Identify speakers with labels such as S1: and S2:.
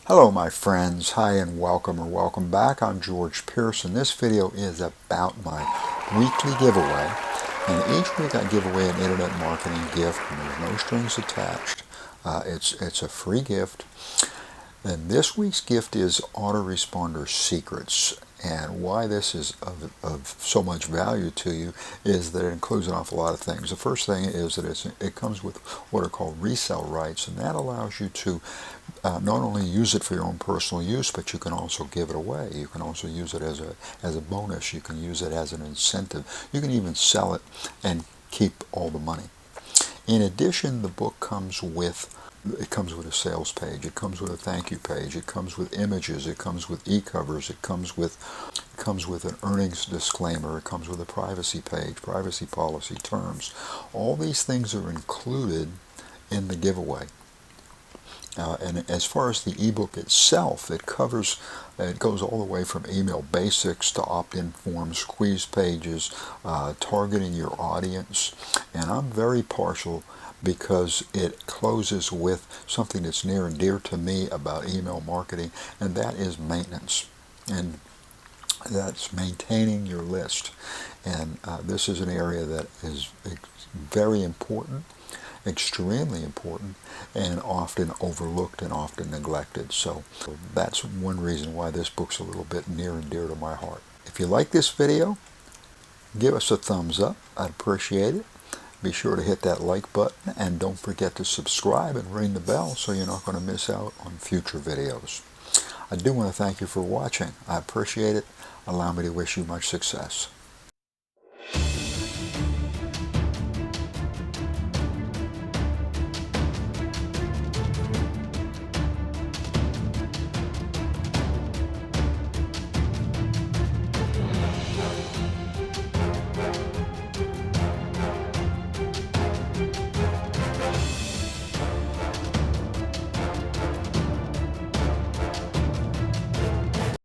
S1: Hello my friends, hi and welcome or welcome back. I'm George Pearson. This video is about my weekly giveaway, and each week I give away an internet marketing gift and there's no strings attached. It's a free gift, and this week's gift is Autoresponder Secrets. And why this is of so much value to you is that it includes an awful lot of things. The first thing is that it comes with what are called resale rights, and that allows you to not only use it for your own personal use, but you can also give it away. You can also use it as a bonus. You can use it as an incentive. You can even sell it and keep all the money. In addition, the book comes with a sales page, it comes with a thank you page, it comes with images, it comes with e-covers, it comes with an earnings disclaimer, it comes with a privacy page, privacy policy terms. All these things are included in the giveaway. And as far as the ebook itself, it goes all the way from email basics to opt-in forms, squeeze pages, targeting your audience. And I'm very partial because it closes with something that's near and dear to me about email marketing, and that is maintenance. And that's maintaining your list. And this is an area that is very important, extremely important, and often overlooked and often neglected. So that's one reason why this book's a little bit near and dear to my heart. If you like this video, give us a thumbs up. I'd appreciate it. Be sure to hit that like button, and don't forget to subscribe and ring the bell so you're not going to miss out on future videos. I do want to thank you for watching. I appreciate it. Allow me to wish you much success.